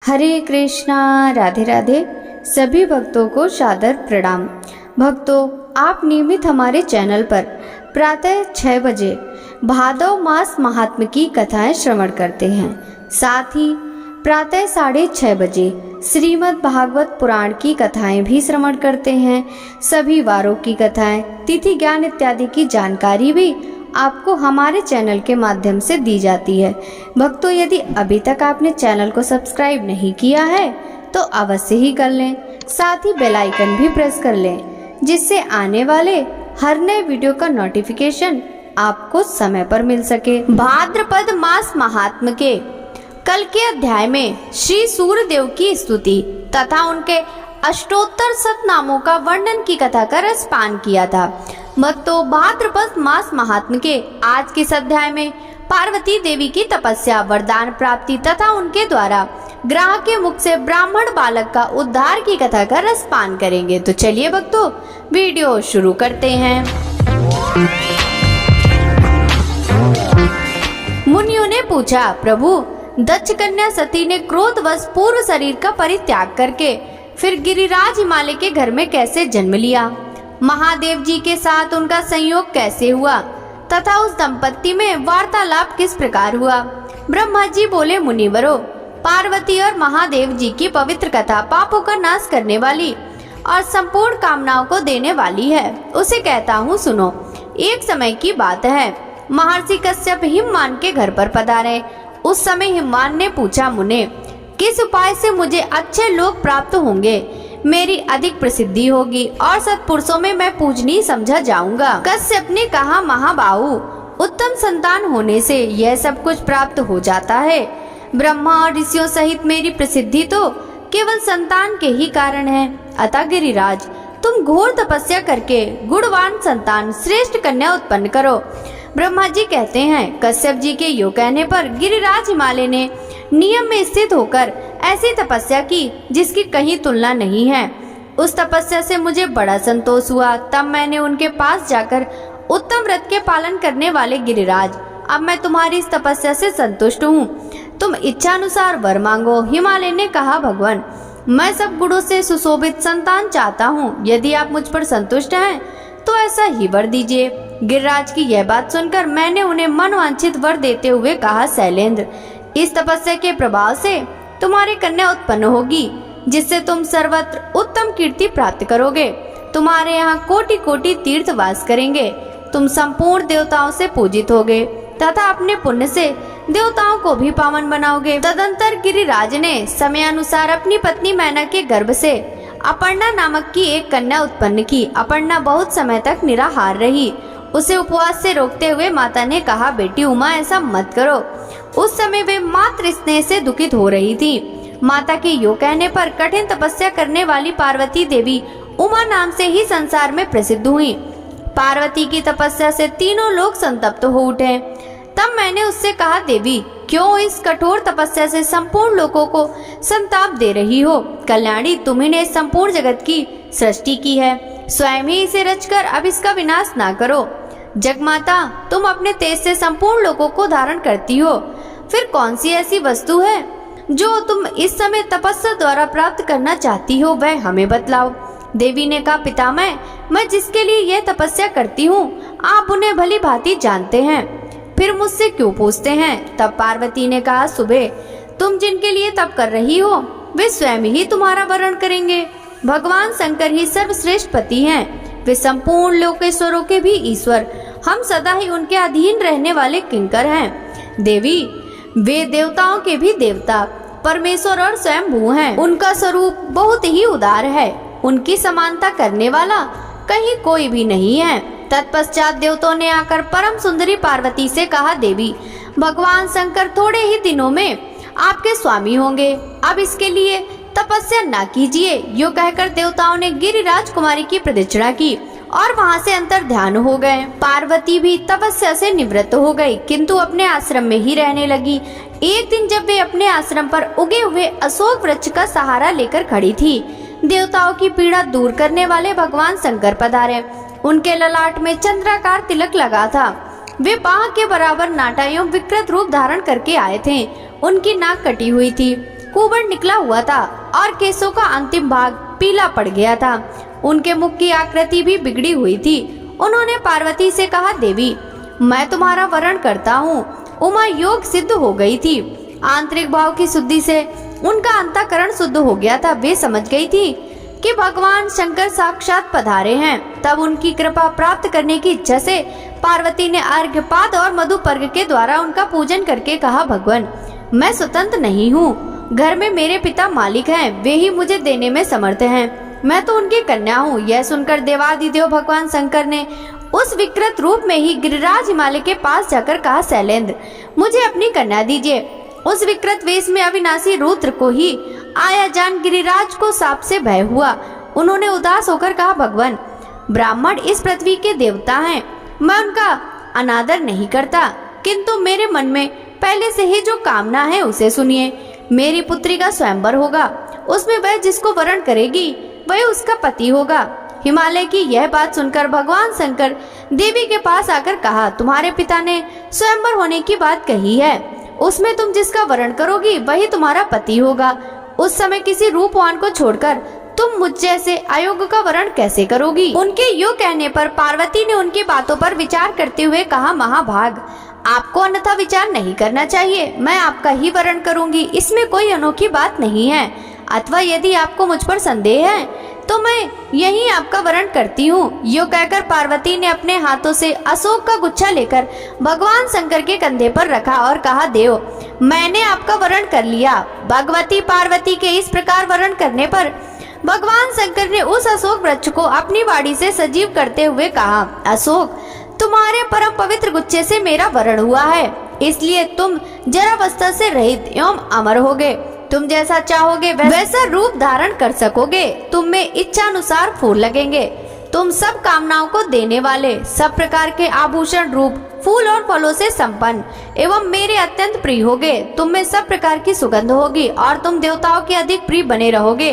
हरे कृष्णा, राधे राधे। सभी भक्तों को सादर प्रणाम। भक्तों, आप नियमित हमारे चैनल पर प्रातः 6 बजे भादव मास महात्म्य की कथाएं श्रवण करते हैं। साथ ही प्रातः 6:30 बजे श्रीमद् भागवत पुराण की कथाएं भी श्रवण करते हैं। सभी वारों की कथाएं, तिथि ज्ञान इत्यादि की जानकारी भी आपको हमारे चैनल के माध्यम से दी जाती है। भक्तों, यदि अभी तक आपने चैनल को सब्सक्राइब नहीं किया है तो अवश्य ही कर लें। साथ ही बेल आइकन भी प्रेस कर लें, जिससे आने वाले हर नए वीडियो का नोटिफिकेशन आपको समय पर मिल सके। भाद्रपद मास महात्म्य के कल के अध्याय में श्री सूर्यदेव की स्तुति तथा उनके अष्टोत्तर सतनामों का वर्णन की कथा का रसपान किया था। भक्तों, भाद्रपद मास महात्म्य के आज के इस अध्याय में पार्वती देवी की तपस्या, वरदान प्राप्ति तथा उनके द्वारा ग्राह के मुख से ब्राह्मण बालक का उद्धार की कथा का रसपान करेंगे। तो चलिए भक्तों, वीडियो शुरू करते हैं। मुनियों ने पूछा, प्रभु, दक्ष कन्या सती ने क्रोधवश पूर्व शरीर का परित्याग करके फिर गिरिराज हिमालय के घर में कैसे जन्म लिया? महादेव जी के साथ उनका संयोग कैसे हुआ तथा उस दंपत्ति में वार्तालाप किस प्रकार हुआ? ब्रह्मा जी बोले, मुनिवरों, पार्वती और महादेव जी की पवित्र कथा पापों का नाश करने वाली और संपूर्ण कामनाओं को देने वाली है। उसे कहता हूँ, सुनो। एक समय की बात है, महर्षि कश्यप हिमवान के घर पर पधारे। उस समय हिमवान ने पूछा, मुने, किस उपाय से मुझे अच्छे लोग प्राप्त होंगे, मेरी अधिक प्रसिद्धि होगी और सत्पुरुषों में मैं पूजनीय समझा जाऊंगा? कश्यप ने कहा, महाबाहु, उत्तम संतान होने से यह सब कुछ प्राप्त हो जाता है। ब्रह्मा और ऋषियों सहित मेरी प्रसिद्धि तो केवल संतान के ही कारण है। अतः गिरिराज, तुम घोर तपस्या करके गुणवान संतान, श्रेष्ठ कन्या उत्पन्न करो। ब्रह्मा जी कहते हैं, कश्यप जी के यो कहने पर गिरिराज हिमालय ने नियम में स्थित होकर ऐसी तपस्या की जिसकी कहीं तुलना नहीं है। उस तपस्या से मुझे बड़ा संतोष हुआ। तब मैंने उनके पास जाकर, उत्तम व्रत के पालन करने वाले गिरिराज, अब मैं तुम्हारी इस तपस्या से संतुष्ट हूँ, तुम इच्छा अनुसार वर मांगो। हिमालय ने कहा, भगवान, मैं सब गुणों से सुशोभित संतान चाहता हूँ। यदि आप मुझ पर संतुष्ट हैं तो ऐसा ही वर दीजिए। गिरिराज की यह बात सुनकर मैंने उन्हें मनवांछित वर देते हुए कहा, शैलेंद्र, इस तपस्या के प्रभाव से तुम्हारी कन्या उत्पन्न होगी, जिससे तुम सर्वत्र उत्तम कीर्ति प्राप्त करोगे। तुम्हारे यहाँ कोटि कोटि तीर्थ वास करेंगे। तुम संपूर्ण देवताओं से पूजित होगे तथा अपने पुण्य से देवताओं को भी पावन बनाओगे। तदंतर गिरिराज ने समयानुसार अपनी पत्नी मैना के गर्भ से अपर्णा नामक की एक कन्या उत्पन्न की। अपर्णा बहुत समय तक निराहार रही। उसे उपवास से रोकते हुए माता ने कहा, बेटी उमा, ऐसा मत करो। उस समय वे मातृ स्नेह से दुखित हो रही थी। माता के यो कहने पर कठिन तपस्या करने वाली पार्वती देवी उमा नाम से ही संसार में प्रसिद्ध हुई। पार्वती की तपस्या से तीनों लोग संतप्त हो उठे। तब मैंने उससे कहा, देवी, क्यों इस कठोर तपस्या से संपूर्ण लोगों को संताप दे रही हो? कल्याणी, तुम्ही ने संपूर्ण जगत की सृष्टि की है, स्वयं ही इसे रचकर अब इसका विनाश ना करो। जगमाता, तुम अपने तेज से संपूर्ण लोगों को धारण करती हो, फिर कौन सी ऐसी वस्तु है जो तुम इस समय तपस्या द्वारा प्राप्त करना चाहती हो, वह हमें बतलाओ। देवी ने कहा, पितामह, मैं जिसके लिए यह तपस्या करती हूँ आप उन्हें भली भांति जानते हैं, फिर मुझसे क्यों पूछते हैं? तब पार्वती ने कहा, सुबह, तुम जिनके लिए तप कर रही हो वे स्वयं ही तुम्हारा वरण करेंगे। भगवान शंकर ही सर्वश्रेष्ठ पति हैं। वे संपूर्ण लोकेश्वरों के भी ईश्वर, हम सदा ही उनके अधीन रहने वाले किंकर हैं। देवी, वे देवताओं के भी देवता, परमेश्वर और स्वयंभू हैं। उनका स्वरूप बहुत ही उदार है। उनकी समानता करने वाला कहीं कोई भी नहीं है। तत्पश्चात देवताओं ने आकर परम सुंदरी पार्वती से कहा, देवी, भगवान शंकर थोड़े ही दिनों में आपके स्वामी होंगे। अब इसके लिए तपस्या ना कीजिए। यो कहकर देवताओं ने गिरिराज कुमारी की प्रदक्षिणा की और वहां से अंतर ध्यान हो गए। पार्वती भी तपस्या से निवृत्त हो गई, किंतु अपने आश्रम में ही रहने लगी। एक दिन जब वे अपने आश्रम पर उगे हुए अशोक वृक्ष का सहारा लेकर खड़ी थी, देवताओं की पीड़ा दूर करने वाले भगवान शंकर पधारे। उनके ललाट में चंद्राकार तिलक लगा था। वे बाह के बराबर नाटा एवं विकृत रूप धारण करके आए थे। उनकी नाक कटी हुई थी। कुबड़ निकला हुआ था और केसों का अंतिम भाग पीला पड़ गया था। उनके मुख की आकृति भी बिगड़ी हुई थी। उन्होंने पार्वती से कहा, देवी मैं तुम्हारा वरण करता हूँ। उमा योग सिद्ध हो गई थी। आंतरिक भाव की शुद्धि से उनका अंतःकरण शुद्ध हो गया था। वे समझ गई थी कि भगवान शंकर साक्षात पधारे हैं। तब उनकी कृपा प्राप्त करने की इच्छा से पार्वती ने अर्घ्यपाद और मधुपर्घ के द्वारा उनका पूजन करके कहा, भगवान मैं स्वतंत्र नहीं हूँ, घर में मेरे पिता मालिक हैं, वे ही मुझे देने में समर्थ हैं, मैं तो उनकी कन्या हूँ। यह सुनकर देवादिदेव भगवान शंकर ने उस विकृत रूप में ही गिरिराज हिमालय के पास जाकर कहा, शैलेंद्र मुझे अपनी कन्या दीजिए। उस विकृत वेश में अविनाशी रुद्र को ही आया जान गिरिराज को साप से भय हुआ। उन्होंने उदास होकर कहा, भगवान ब्राह्मण इस पृथ्वी के देवता हैं, मैं उनका अनादर नहीं करता, किंतु मेरे मन में पहले से ही जो कामना है उसे सुनिए। मेरी पुत्री का स्वयंवर होगा, उसमें वह जिसको वरण करेगी वह उसका पति होगा। हिमालय की यह बात सुनकर भगवान शंकर देवी के पास आकर कहा, तुम्हारे पिता ने स्वयंवर होने की बात कही है, उसमें तुम जिसका वरण करोगी वही तुम्हारा पति होगा। उस समय किसी रूपवान को छोड़कर तुम मुझ जैसे अयोग्य का वरण कैसे करोगी? उनके यूं कहने पर पार्वती ने उनकी बातों पर विचार करते हुए कहा, महाभाग आपको अन्यथा विचार नहीं करना चाहिए, मैं आपका ही वरण करूंगी, इसमें कोई अनोखी बात नहीं है। अथवा यदि आपको मुझ पर संदेह है तो मैं यही आपका वरण करती हूँ। यो कहकर पार्वती ने अपने हाथों से अशोक का गुच्छा लेकर भगवान शंकर के कंधे पर रखा और कहा, देव मैंने आपका वरण कर लिया। भगवती पार्वती के इस प्रकार वरण करने पर भगवान शंकर ने उस अशोक वृक्ष को अपनी वाणी से सजीव करते हुए कहा, अशोक तुम्हारे परम पवित्र गुच्छे से मेरा वरण हुआ है, इसलिए तुम जरावस्था से रहित एवं अमर होगे। तुम जैसा चाहोगे वैसा रूप धारण कर सकोगे। तुम में इच्छा अनुसार फूल लगेंगे। तुम सब कामनाओं को देने वाले, सब प्रकार के आभूषण रूप फूल और फलों से संपन्न एवं मेरे अत्यंत प्रिय होगे। तुम में सब प्रकार की सुगंध होगी और तुम देवताओं के अधिक प्रिय बने रहोगे।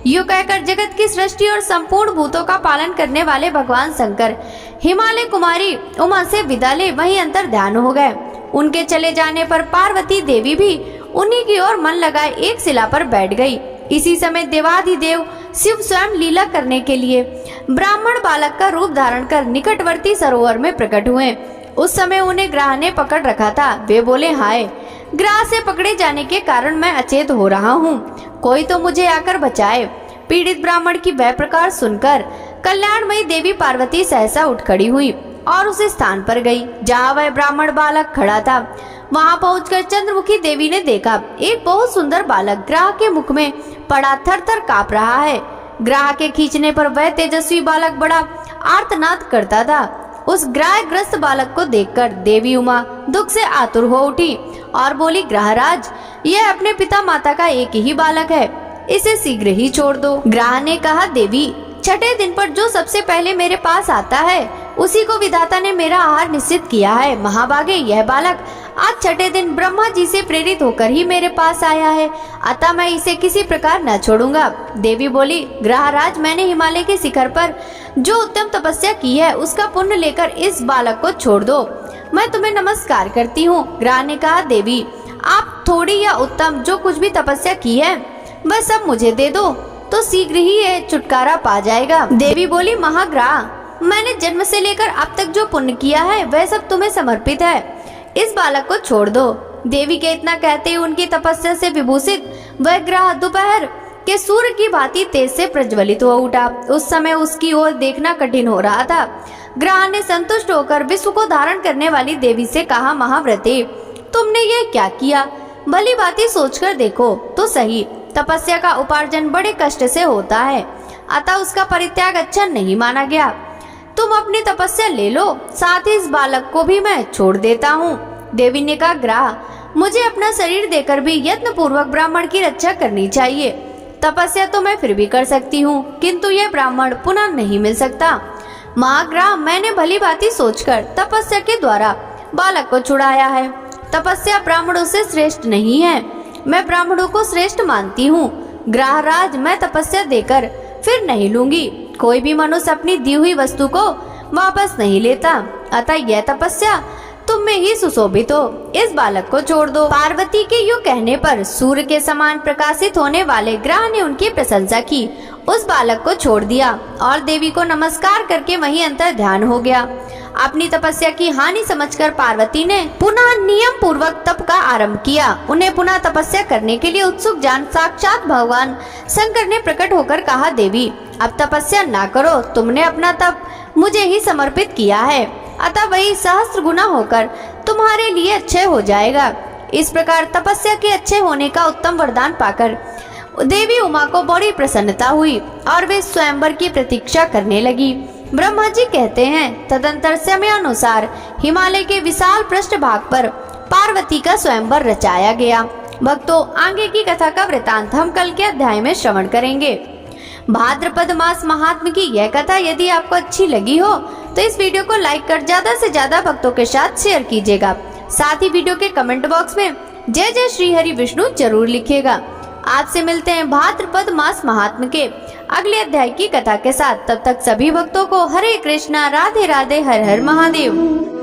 यूं कहकर जगत की सृष्टि और संपूर्ण भूतों का पालन करने वाले भगवान शंकर हिमालय कुमारी उमा से विदा ले वहीं अंतर ध्यान हो गए। उनके चले जाने पर पार्वती देवी भी उन्हीं की ओर मन लगाए एक शिला पर बैठ गई। इसी समय देवाधिदेव शिव स्वयं लीला करने के लिए ब्राह्मण बालक का रूप धारण कर निकटवर्ती सरोवर में प्रकट हुए। उस समय उन्हें ग्राह ने पकड़ रखा था। वे बोले, हाय ग्राह से पकड़े जाने के कारण मैं अचेत हो रहा हूँ, कोई तो मुझे आकर बचाए। पीड़ित ब्राह्मण की वह प्रकार सुनकर कल्याणमयी देवी पार्वती सहसा उठ खड़ी हुई और उस स्थान पर गई जहाँ वह ब्राह्मण बालक खड़ा था। वहां पहुंचकर चंद्रमुखी देवी ने देखा एक बहुत सुंदर बालक ग्राह के मुख में पड़ा थर थर कांप रहा है। ग्राह के खींचने पर वह तेजस्वी बालक बड़ा आर्तनाद करता था। उस ग्राहग्रस्त बालक को देखकर देवी उमा दुख से आतुर हो उठी और बोली, ग्राहराज यह अपने पिता माता का एक ही बालक है, इसे शीघ्र ही छोड़ दो। ग्राह ने कहा, देवी छठे दिन पर जो सबसे पहले मेरे पास आता है उसी को विधाता ने मेरा आहार निश्चित किया है। महाभागे यह बालक आज छठे दिन ब्रह्मा जी से प्रेरित होकर ही मेरे पास आया है, अतः मैं इसे किसी प्रकार न छोड़ूंगा। देवी बोली, ग्राहराज मैंने हिमालय के शिखर पर जो उत्तम तपस्या की है उसका पुण्य लेकर इस बालक को छोड़ दो, मैं तुम्हें नमस्कार करती हूँ। ग्राह ने कहा, देवी आप थोड़ी या उत्तम जो कुछ भी तपस्या की है वह सब मुझे दे दो तो शीघ्र ही ये छुटकारा पा जाएगा। देवी बोली, महाग्राह मैंने जन्म से लेकर अब तक जो पुण्य किया है वह सब तुम्हें समर्पित है, इस बालक को छोड़ दो। देवी के इतना कहते ही उनकी तपस्या से विभूषित वह ग्राह दोपहर के सूर्य की भांति तेज से प्रज्वलित हो उठा। उस समय उसकी ओर देखना कठिन हो रहा था। ग्राह ने संतुष्ट होकर विश्व को धारण करने वाली देवी से कहा, महाव्रते तुमने ये क्या किया? भली भांति सोचकर देखो तो सही, तपस्या का उपार्जन बड़े कष्ट से होता है, अतः उसका परित्याग अच्छा नहीं माना गया। तुम अपनी तपस्या ले लो, साथ ही इस बालक को भी मैं छोड़ देता हूँ। देवी ने कहा, ग्राह मुझे अपना शरीर देकर भी यत्न पूर्वक ब्राह्मण की रक्षा करनी चाहिए। तपस्या तो मैं फिर भी कर सकती हूँ, किंतु यह ब्राह्मण पुनः नहीं मिल सकता। महाग्राह मैंने भली भांति सोचकर तपस्या के द्वारा बालक को छुड़ाया है। तपस्या ब्राह्मणों से श्रेष्ठ नहीं है, मैं ब्राह्मणों को श्रेष्ठ मानती हूँ। ग्राहराज मैं तपस्या देकर फिर नहीं लूंगी। कोई भी मनुष्य अपनी दी हुई वस्तु को वापस नहीं लेता, अतः यह तपस्या तुम में ही सुशोभित हो, इस बालक को छोड़ दो। पार्वती के यूं कहने पर सूर्य के समान प्रकाशित होने वाले ग्रह ने उनकी प्रशंसा की, उस बालक को छोड़ दिया और देवी को नमस्कार करके वहीं अंतर ध्यान हो गया। अपनी तपस्या की हानि समझकर पार्वती ने पुनः नियम पूर्वक तप का आरंभ किया। उन्हें पुनः तपस्या करने के लिए उत्सुक जान साक्षात भगवान शंकर ने प्रकट होकर कहा, देवी अब तपस्या ना करो, तुमने अपना तप मुझे ही समर्पित किया है, अतः वही सहस्त्र गुना होकर तुम्हारे लिए अच्छे हो जाएगा। इस प्रकार तपस्या के अच्छे होने का उत्तम वरदान पाकर देवी उमा को बड़ी प्रसन्नता हुई और वे स्वयंवर की प्रतीक्षा करने लगी। ब्रह्मा जी कहते हैं, तदंतर समयानुसार हिमालय के विशाल पृष्ठ भाग पर पार्वती का स्वयंवर रचाया गया। भक्तों, आगे की कथा का वृतांत हम कल के अध्याय में श्रवण करेंगे। भाद्रपद मास महात्म्य की यह कथा यदि आपको अच्छी लगी हो तो इस वीडियो को लाइक कर ज्यादा से ज्यादा भक्तों के साथ शेयर कीजिएगा। साथ ही वीडियो के कमेंट बॉक्स में जय जय श्री हरि विष्णु जरूर लिखिएगा। आपसे मिलते हैं भाद्रपद मास महात्म्य के अगले अध्याय की कथा के साथ। तब तक सभी भक्तों को हरे कृष्णा, राधे राधे, हर हर महादेव।